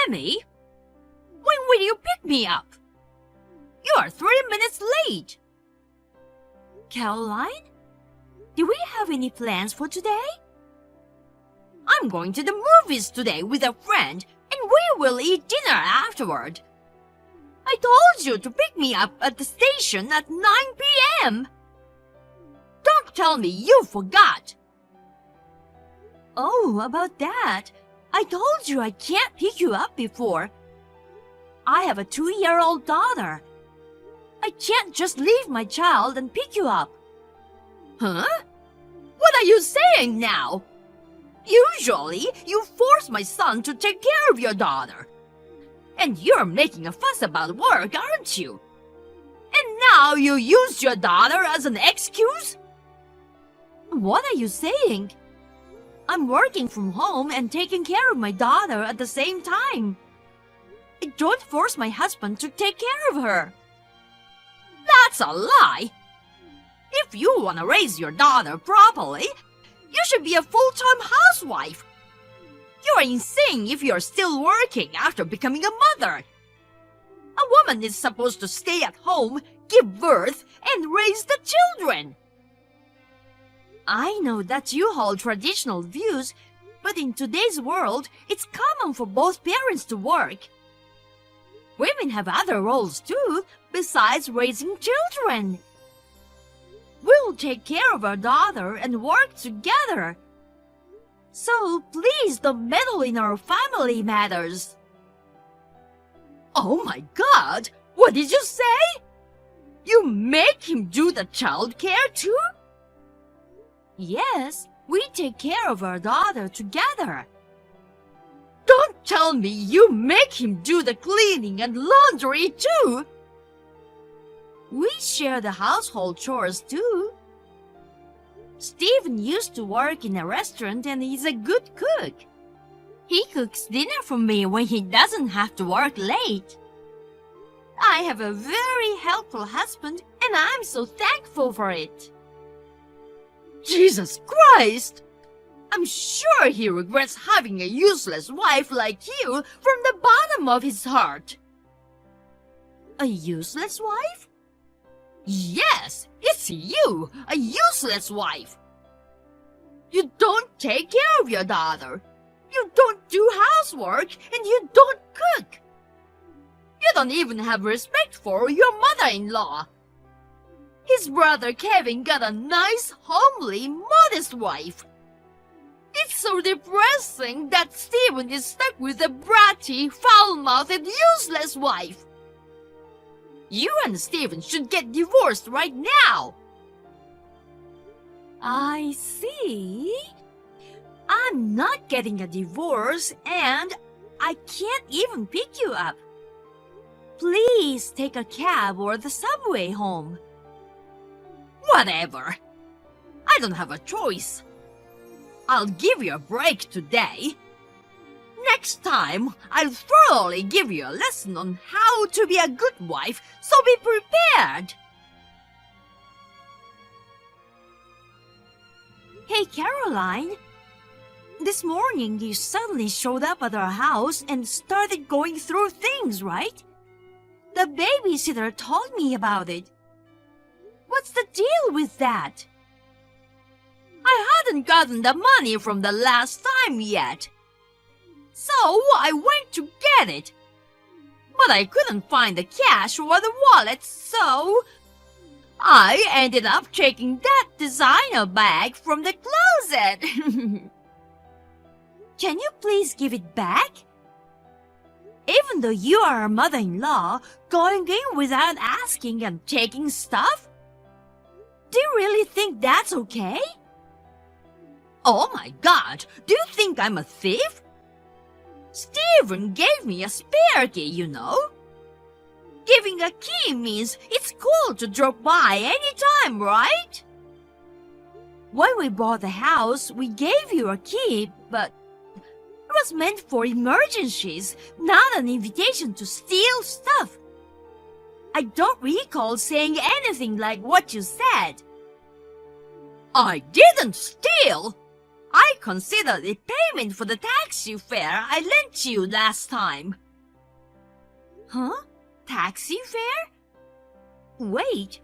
Emmy? When will you pick me up? You are 3 minutes late. Caroline? Do we have any plans for today? I'm going to the movies today with a friend, and we will eat dinner afterward. I told you to pick me up at the station at 9 p.m. Don't tell me you forgot. Oh, about that. I told you I can't pick you up before. I have a 2-year-old daughter. I can't just leave my child and pick you up. Huh? What are you saying now? Usually, you force my son to take care of your daughter. And you're making a fuss about work, aren't you? And now you use your daughter as an excuse? What are you saying? I'm working from home and taking care of my daughter at the same time. I don't force my husband to take care of her. That's a lie. If you want to raise your daughter properly, you should be a full-time housewife. You're insane if you're still working after becoming a mother. A woman is supposed to stay at home, give birth, and raise the children. I know that you hold traditional views, but in today's world, it's common for both parents to work. Women have other roles too, besides raising children. We'll take care of our daughter and work together. So please don't meddle in our family matters. Oh my God! What did you say? You make him do the child care too? Yes, we take care of our daughter together. Don't tell me you make him do the cleaning and laundry too. We share the household chores too. Stephen used to work in a restaurant and he's a good cook. He cooks dinner for me when he doesn't have to work late. I have a very helpful husband and I'm so thankful for it. Jesus Christ! I'm sure he regrets having a useless wife like you from the bottom of his heart. A useless wife? Yes, it's you, a useless wife. You don't take care of your daughter. You don't do housework and you don't cook. You don't even have respect for your mother-in-law. His brother Kevin got a nice, homely, modest wife. It's so depressing that Stephen is stuck with a bratty, foul-mouthed, useless wife. You and Stephen should get divorced right now. I see. I'm not getting a divorce and I can't even pick you up. Please take a cab or the subway home. Whatever. I don't have a choice. I'll give you a break today. Next time, I'll thoroughly give you a lesson on how to be a good wife, so be prepared. Hey, Caroline. This morning you suddenly showed up at our house and started going through things, right? The babysitter told me about it. What's the deal with that? I hadn't gotten the money from the last time yet. So I went to get it. But I couldn't find the cash or the wallet, so I ended up taking that designer bag from the closet. Can you please give it back? Even though you are a mother-in-law, going in without asking and taking stuff? Do you really think that's okay? Oh my God, do you think I'm a thief? Stephen gave me a spare key, you know. Giving a key means it's cool to drop by anytime, right? When we bought the house, we gave you a key, but it was meant for emergencies, not an invitation to steal stuff. I don't recall saying anything like what you said. I didn't steal. I consider it payment for the taxi fare I lent you last time. Huh? Taxi fare? Wait,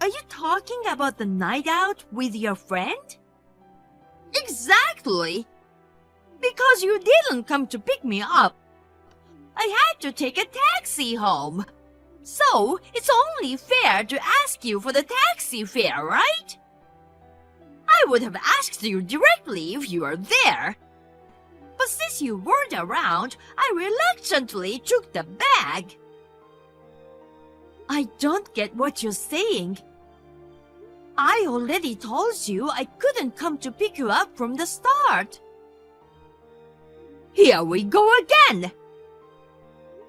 are you talking about the night out with your friend? Exactly. Because you didn't come to pick me up, I had to take a taxi home. So, it's only fair to ask you for the taxi fare, right? I would have asked you directly if you were there. But since you weren't around, I reluctantly took the bag. I don't get what you're saying. I already told you I couldn't come to pick you up from the start. Here we go again.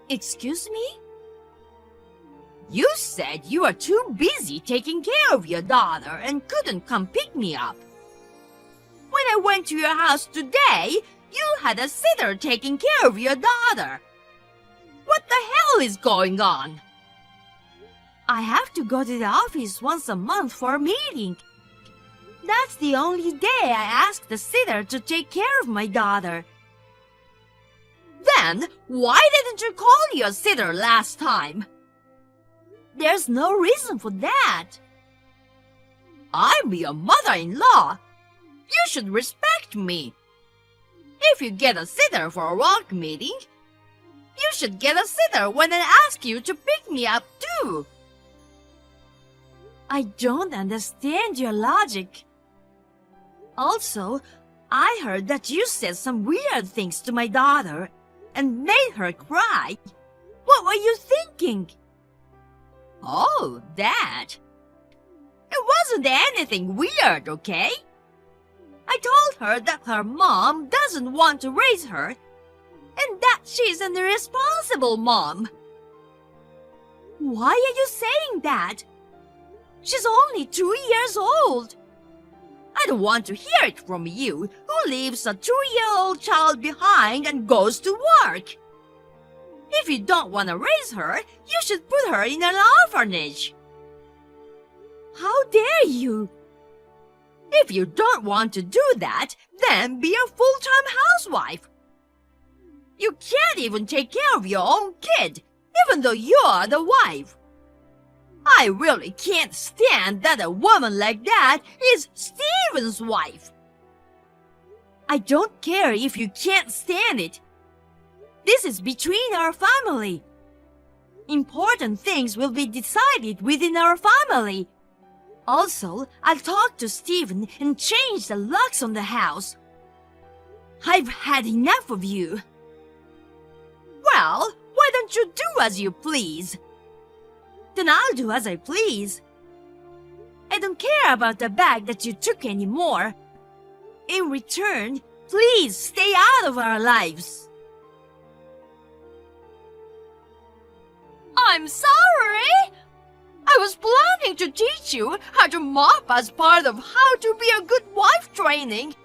Excuse me? You said you were too busy taking care of your daughter and couldn't come pick me up. When I went to your house today, you had a sitter taking care of your daughter. What the hell is going on? I have to go to the office once a month for a meeting. That's the only day I ask the sitter to take care of my daughter. Then, why didn't you call your sitter last time? There's no reason for that. I'm your mother-in-law. You should respect me. If you get a sitter for a work meeting, you should get a sitter when I ask you to pick me up too. I don't understand your logic. Also, I heard that you said some weird things to my daughter and made her cry. What were you thinking? Oh, that. It wasn't anything weird, okay? I told her that her mom doesn't want to raise her and that she's an irresponsible mom. Why are you saying that? She's only 2 years old. I don't want to hear it from you, who leaves a 2-year-old child behind and goes to work. If you don't want to raise her, you should put her in an orphanage. How dare you? If you don't want to do that, then be a full-time housewife. You can't even take care of your own kid, even though you're the wife. I really can't stand that a woman like that is Steven's wife. I don't care if you can't stand it. This is between our family. Important things will be decided within our family. Also, I'll talk to Steven and change the locks on the house. I've had enough of you. Well, why don't you do as you please? Then I'll do as I please. I don't care about the bag that you took anymore. In return, please stay out of our lives. I'm sorry. I was planning to teach you how to mop as part of how to be a good wife training.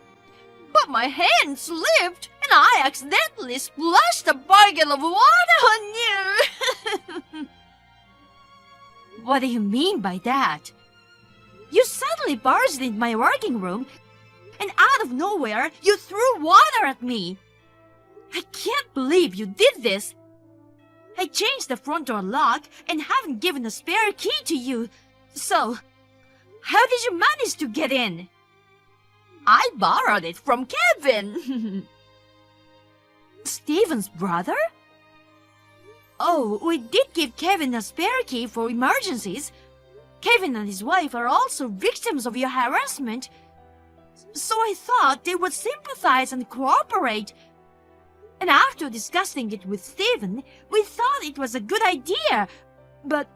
But my hand slipped and I accidentally splashed a bucket of water on you. What do you mean by that? You suddenly barged into my working room and out of nowhere you threw water at me. I can't believe you did this. I changed the front door lock and haven't given a spare key to you. So, how did you manage to get in? I borrowed it from Kevin. Steven's brother? Oh, we did give Kevin a spare key for emergencies. Kevin and his wife are also victims of your harassment. So I thought they would sympathize and cooperate. And after discussing it with Steven, we thought it was a good idea. But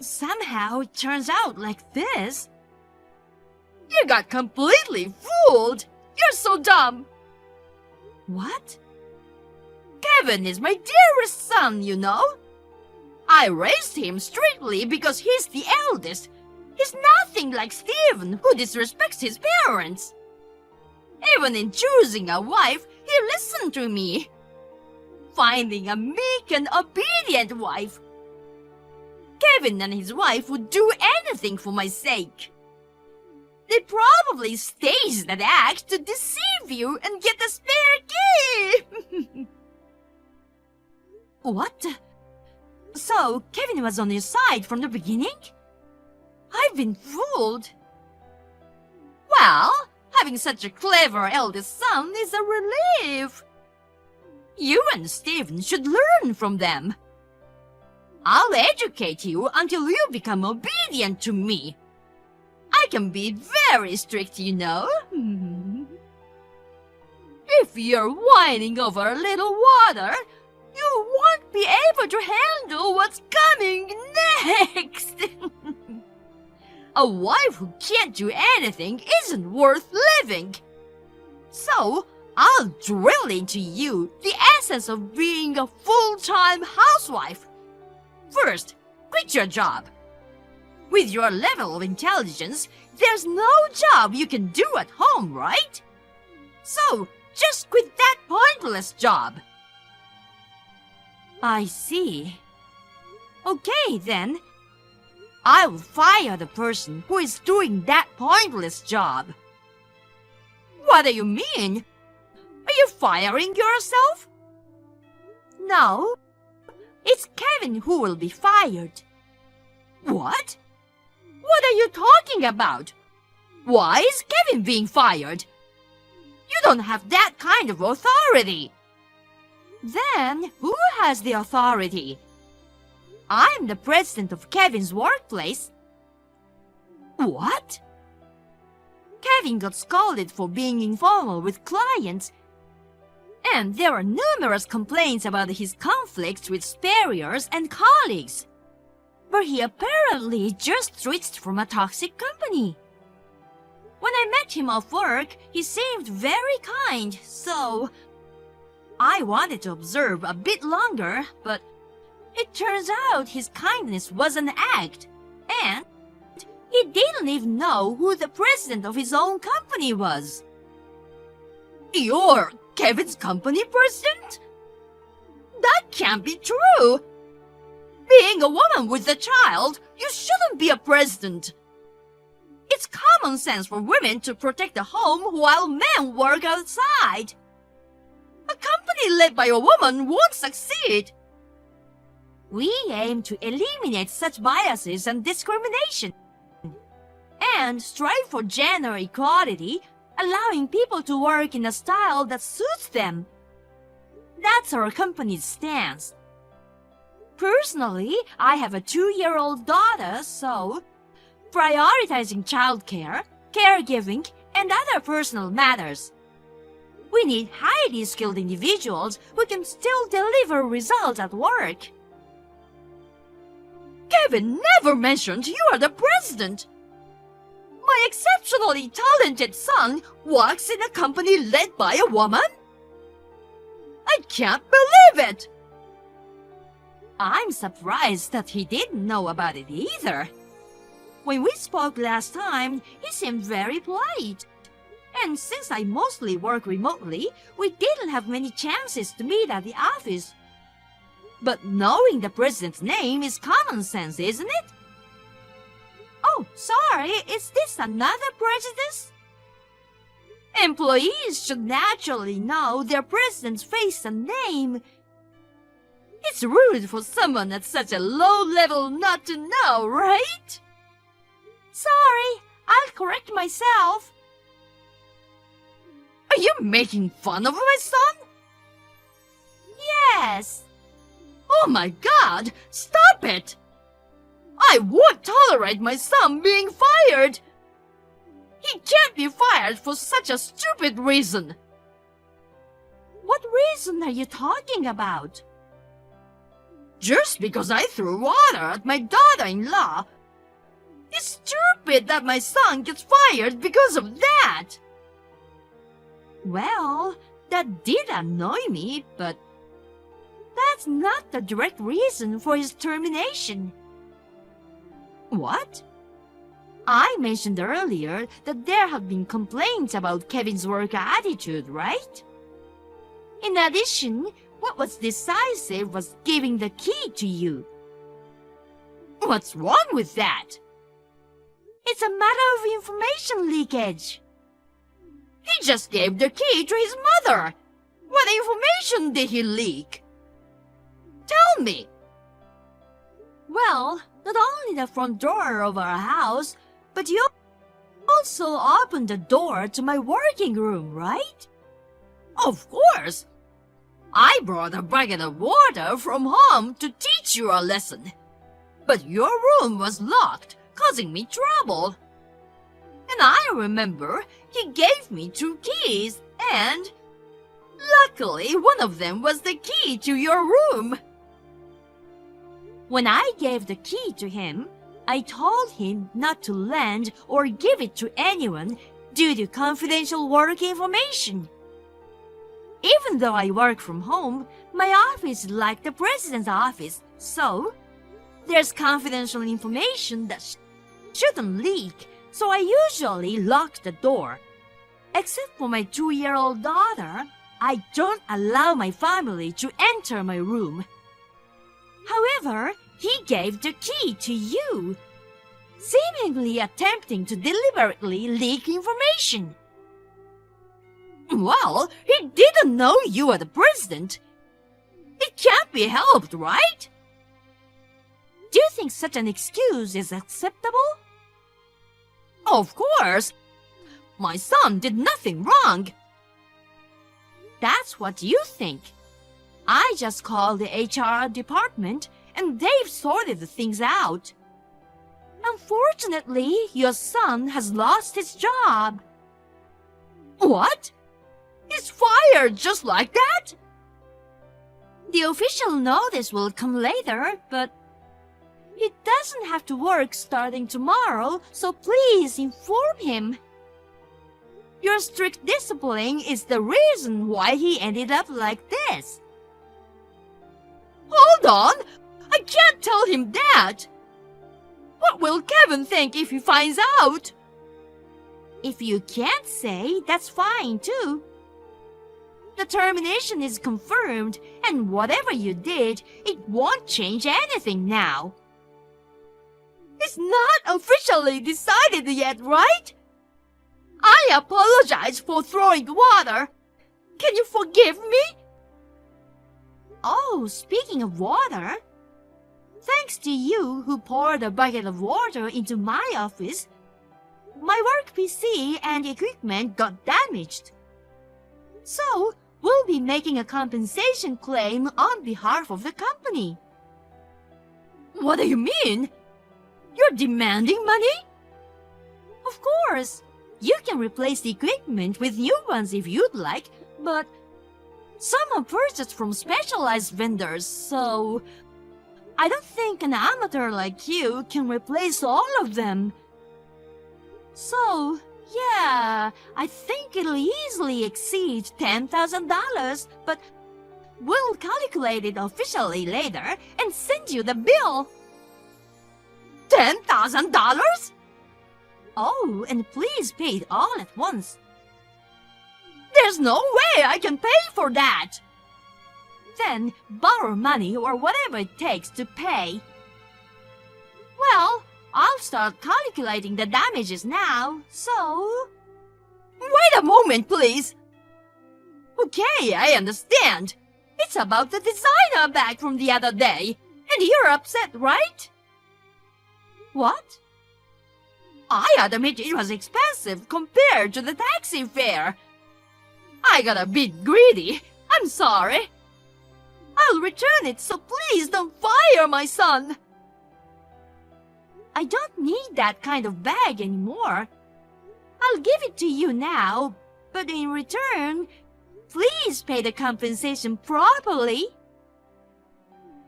somehow it turns out like this. You got completely fooled. You're so dumb. What? Kevin is my dearest son, you know. I raised him strictly because he's the eldest. He's nothing like Steven, who disrespects his parents. Even in choosing a wife, he listened to me. Finding a meek and obedient wife. Kevin and his wife would do anything for my sake. They probably staged that act to deceive you and get the spare key! What? So, Kevin was on your side from the beginning? I've been fooled. Well, having such a clever eldest son is a relief. You and Stephen should learn from them. I'll educate you until you become obedient to me. I can be very strict, you know. If you're whining over a little water, you won't be able to handle what's coming next. A wife who can't do anything isn't worth living. So, I'll drill into you the essence of being a full-time housewife. First, quit your job. With your level of intelligence, there's no job you can do at home, right? So, just quit that pointless job. I see. Okay, then. I will fire the person who is doing that pointless job. What do you mean? Are you firing yourself? No. It's Kevin who will be fired. What? What are you talking about? Why is Kevin being fired? You don't have that kind of authority. Then, who has the authority? I'm the president of Kevin's workplace. What? Kevin got scolded for being informal with clients, and there are numerous complaints about his conflicts with superiors and colleagues. But he apparently just switched from a toxic company. When I met him off work, he seemed very kind, so I wanted to observe a bit longer, but it turns out his kindness was an act, and he didn't even know who the president of his own company was. You're Kevin's company president? That can't be true. Being a woman with a child, you shouldn't be a president. It's common sense for women to protect the home while men work outside. A company led by a woman won't succeed. We aim to eliminate such biases and discrimination and strive for gender equality, allowing people to work in a style that suits them. That's our company's stance. Personally, I have a 2-year-old daughter, so prioritizing childcare, caregiving, and other personal matters. We need highly skilled individuals who can still deliver results at work. Kevin never mentioned you are the president. My exceptionally talented son works in a company led by a woman? I can't believe it! I'm surprised that he didn't know about it either. When we spoke last time, he seemed very polite. And since I mostly work remotely, we didn't have many chances to meet at the office. But knowing the president's name is common sense, isn't it? Oh, sorry, is this another prejudice? Employees should naturally know their president's face and name. It's rude for someone at such a low level not to know, right? Sorry, I'll correct myself. Are you making fun of my son? Yes. Oh my God, stop it! I won't tolerate my son being fired. He can't be fired for such a stupid reason. What reason are you talking about? Just because I threw water at my daughter-in-law. It's stupid that my son gets fired because of that. Well, that did annoy me, but that's not the direct reason for his termination. What? I mentioned earlier that there have been complaints about Kevin's work attitude, right? In addition, what was decisive was giving the key to you. What's wrong with that? It's a matter of information leakage. He just gave the key to his mother. What information did he leak? Tell me. Well, not only the front door of our house, but you also opened the door to my working room, right? Of course. I brought a bucket of water from home to teach you a lesson. But your room was locked, causing me trouble. And I remember he gave me 2 keys and luckily one of them was the key to your room. When I gave the key to him, I told him not to lend or give it to anyone due to confidential work information. Even though I work from home, my office is like the president's office, so there's confidential information that shouldn't leak, so I usually lock the door. Except for my 2-year-old daughter, I don't allow my family to enter my room. However, he gave the key to you, seemingly attempting to deliberately leak information. Well, he didn't know you were the president. It can't be helped, right? Do you think such an excuse is acceptable? Of course. My son did nothing wrong. That's what you think. I just called the HR department and they've sorted the things out. Unfortunately, your son has lost his job. What? He's fired just like that? The official notice will come later, but he doesn't have to work starting tomorrow, so please inform him. Your strict discipline is the reason why he ended up like this. Hold on! I can't tell him that! What will Kevin think if he finds out? If you can't say, that's fine too. The termination is confirmed, and whatever you did, it won't change anything now. It's not officially decided yet, right? I apologize for throwing water. Can you forgive me? Oh, speaking of water, thanks to you who poured a bucket of water into my office, my work PC and equipment got damaged. So, we'll be making a compensation claim on behalf of the company. What do you mean? You're demanding money? Of course. You can replace the equipment with new ones if you'd like, but some are purchased from specialized vendors, so I don't think an amateur like you can replace all of them. So, yeah, I think it'll easily exceed $10,000, but we'll calculate it officially later and send you the bill. $10,000? Oh, and please pay it all at once. There's no way I can pay for that. Then borrow money or whatever it takes to pay. Well, I'll start calculating the damages now, so... Wait a moment, please. Okay, I understand. It's about the designer bag from the other day, and you're upset, right? What? I admit it was expensive compared to the taxi fare. I got a bit greedy. I'm sorry. I'll return it, so please don't fire my son. I don't need that kind of bag anymore. I'll give it to you now, but in return, please pay the compensation properly.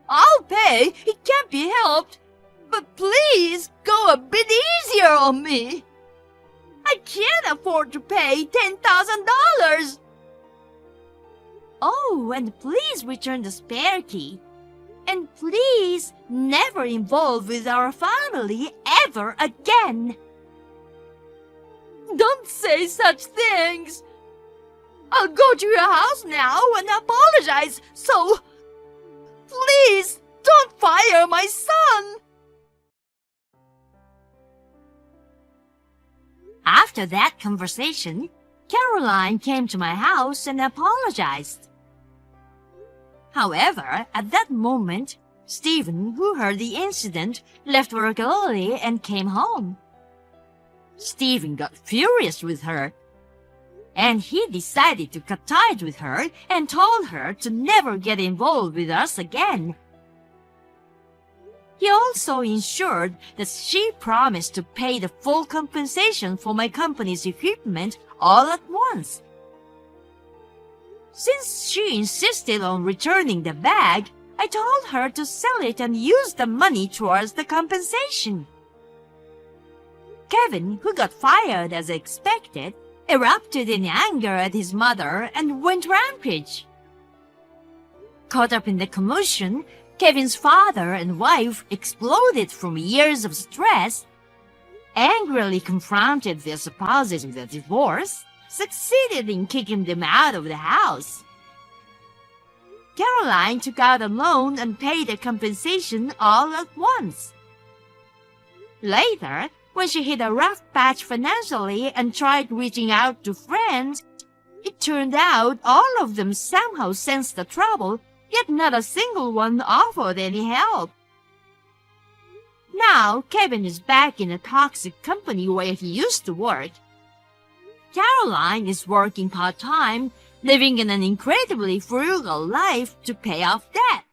I'll pay. It can't be helped. But please, go a bit easier on me. I can't afford to pay $10,000. Oh, and please return the spare key. And please never involve with our family ever again. Don't say such things. I'll go to your house now and apologize, so please don't fire my son. After that conversation, Caroline came to my house and apologized. However, at that moment, Stephen, who heard the incident, left work early and came home. Stephen got furious with her, and he decided to cut ties with her and told her to never get involved with us again. He also ensured that she promised to pay the full compensation for my company's equipment all at once. Since she insisted on returning the bag, I told her to sell it and use the money towards the compensation. Kevin, who got fired as expected, erupted in anger at his mother and went rampage. Caught up in the commotion, Kevin's father and wife exploded from years of stress, angrily confronted their spouses with a divorce, succeeded in kicking them out of the house. Caroline took out a loan and paid the compensation all at once. Later, when she hit a rough patch financially and tried reaching out to friends, it turned out all of them somehow sensed the trouble, yet not a single one offered any help. Now, Kevin is back in a toxic company where he used to work. Caroline is working part-time, living in an incredibly frugal life to pay off debt.